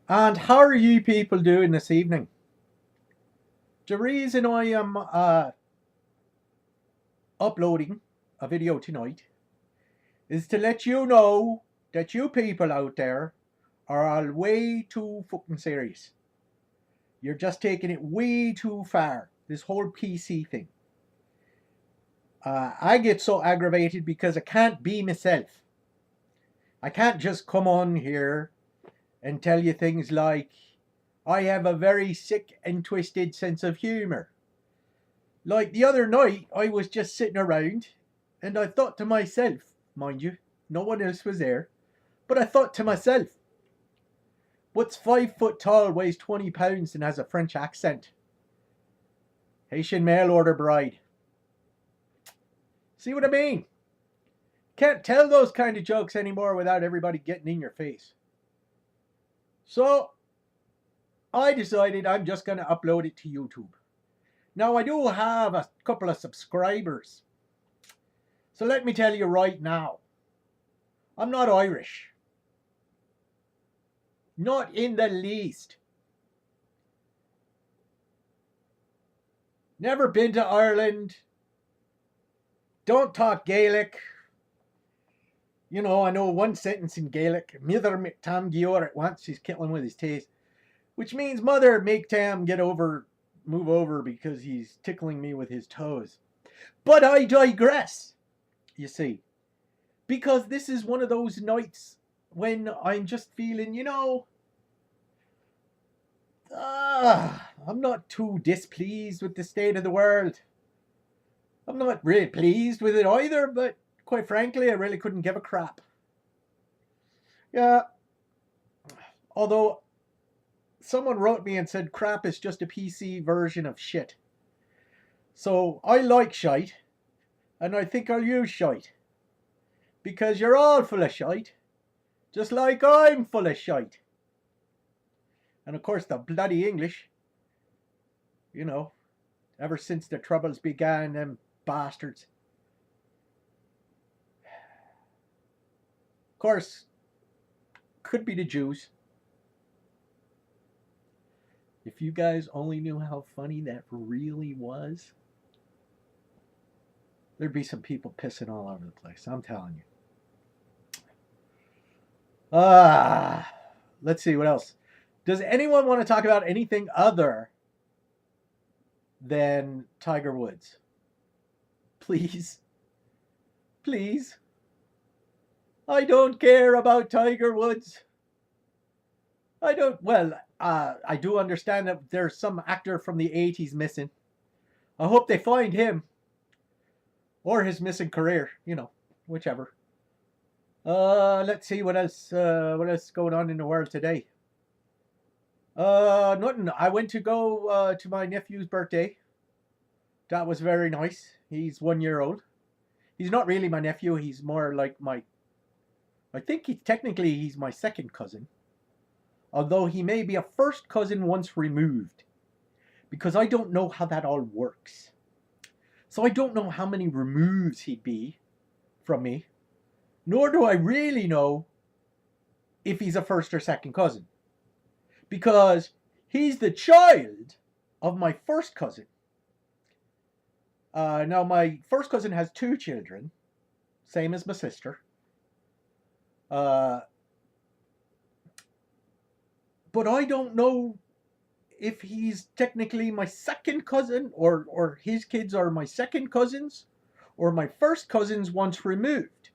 And how are you people doing this evening? The reason I am uploading a video tonight is to let you know that you people out there are all way too fucking serious. You're just taking it way too far, this whole PC thing. I get so aggravated because I can't be myself. I can't just come on here and tell you things like, I have a very sick and twisted sense of humor. Like the other night, I was just sitting around and I thought to myself, mind you, no one else was there, but I thought to myself, what's 5 foot tall, weighs 20 pounds, and has a French accent? Haitian mail order bride. See what I mean? Can't tell those kind of jokes anymore without everybody getting in your face. So I decided I'm just going to upload it to YouTube. Now, I do have a couple of subscribers. So let me tell you right now, I'm not Irish. Not in the least. Never been to Ireland. Don't talk Gaelic. You know, I know one sentence in Gaelic. Mither make Tam Gior at once. He's killing with his taste. Which means mother make Tam move over because he's tickling me with his toes. But I digress, you see. Because this is one of those nights when I'm just feeling, I'm not too displeased with the state of the world. I'm not really pleased with it either, but quite frankly, I really couldn't give a crap. Yeah. Although someone wrote me and said crap is just a PC version of shit. So I like shite, and I think I'll use shite. Because you're all full of shite, just like I'm full of shite. And of course, the bloody English, ever since the troubles began, them bastards. Of course, could be the Jews. If you guys only knew how funny that really was, there'd be some people pissing all over the place. I'm telling you. Let's see what else. Does anyone want to talk about anything other than Tiger Woods? Please. Please. I don't care about Tiger Woods. I do understand that there's some actor from the 80s missing. I hope they find him. Or his missing career, whichever. Let's see what else is going on in the world today. Nothing. I went to go to my nephew's birthday. That was very nice. He's 1 year old. He's not really my nephew. He's more like I think he's my second cousin. Although he may be a first cousin once removed. Because I don't know how that all works. So I don't know how many removes he'd be from me. Nor do I really know if he's a first or second cousin. Because he's the child of my first cousin. Now, my first cousin has 2 children, same as my sister. But I don't know if he's technically my second cousin, or his kids are my second cousins, or my first cousins once removed.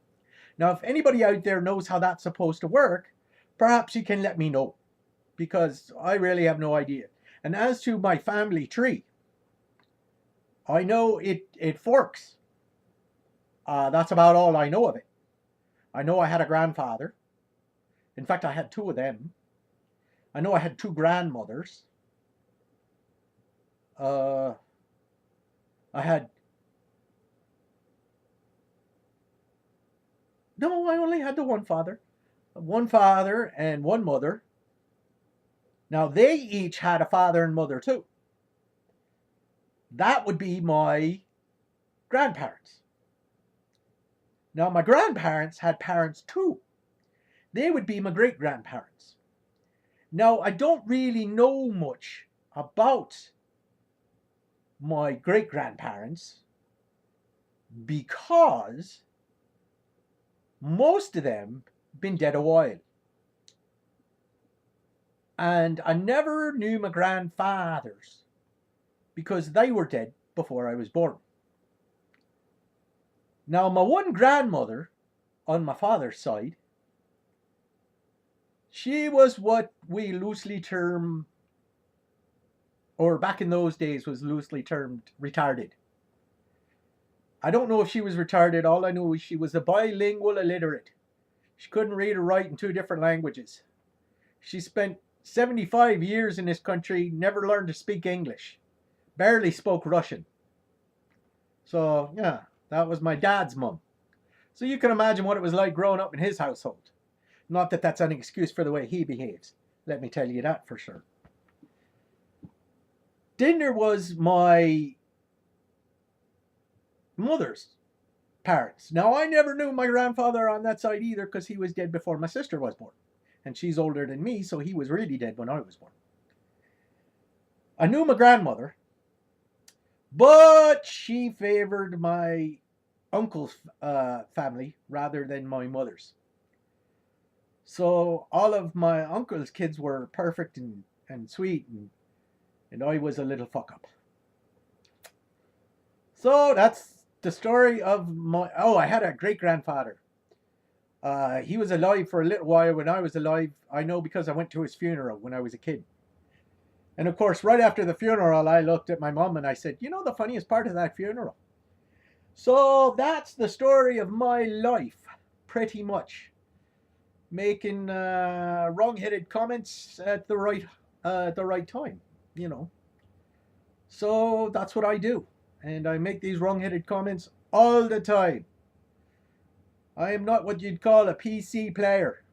Now, if anybody out there knows how that's supposed to work, perhaps you can let me know, because I really have no idea. And as to my family tree, I know it forks. That's about all I know of it. I know I had a grandfather. In fact, I had 2 of them. I know I had 2 grandmothers. I had... No, I only had the one father. One father and one mother. Now, they each had a father and mother too. That would be my grandparents. Now, my grandparents had parents too. They would be my great-grandparents. Now, I don't really know much about my great-grandparents because most of them been dead a while. And I never knew my grandfathers because they were dead before I was born. Now, my one grandmother on my father's side, she was what we loosely term, or back in those days was loosely termed, retarded. I don't know if she was retarded. All I know is she was a bilingual illiterate. She couldn't read or write in 2 different languages. She spent 75 years in this country, never learned to speak English, barely spoke Russian. So, yeah, that was my dad's mum. So you can imagine what it was like growing up in his household. Not that that's an excuse for the way he behaves. Let me tell you that for sure. Dinner was my mother's parents. Now, I never knew my grandfather on that side either because he was dead before my sister was born. And she's older than me, so he was really dead when I was born. I knew my grandmother, but she favored my uncle's family rather than my mother's. So all of my uncle's kids were perfect and sweet, and I was a little fuck up. So that's the story of my... Oh, I had a great-grandfather. He was alive for a little while when I was alive. I know because I went to his funeral when I was a kid. And of course, right after the funeral, I looked at my mom and I said, you know the funniest part of that funeral? So that's the story of my life, pretty much. Making wrong-headed comments at the right time, you know. So that's what I do. And I make these wrong-headed comments all the time. I am not what you'd call a PC player.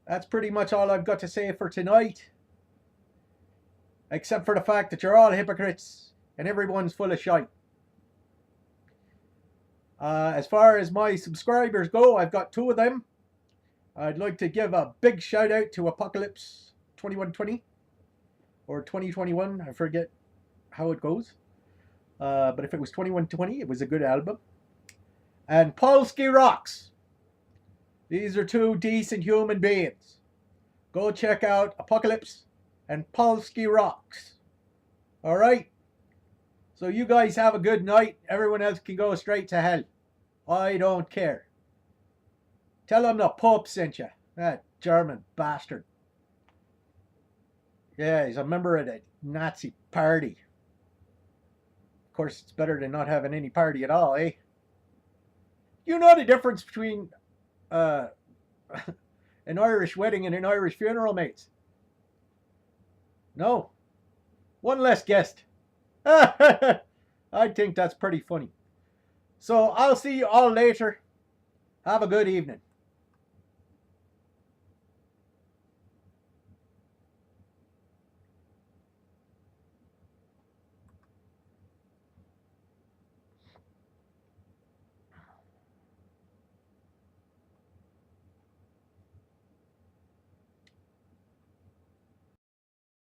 That's pretty much all I've got to say for tonight. Except for the fact that you're all hypocrites and everyone's full of shite. As far as my subscribers go, I've got 2 of them. I'd like to give a big shout out to Apocalypse 2120 or 2021. I forget how it goes. But if it was 2120, it was a good album. And Polsky Rocks. These are 2 decent human beings. Go check out Apocalypse and Polsky Rocks. All right? So you guys have a good night. Everyone else can go straight to hell. I don't care. Tell them the Pope sent you. That German bastard. Yeah, he's a member of the Nazi party. Of course, it's better than not having any party at all, eh? You know the difference between an Irish wedding and an Irish funeral, mates? No? One less guest. I think that's pretty funny. So I'll see you all later. Have a good evening.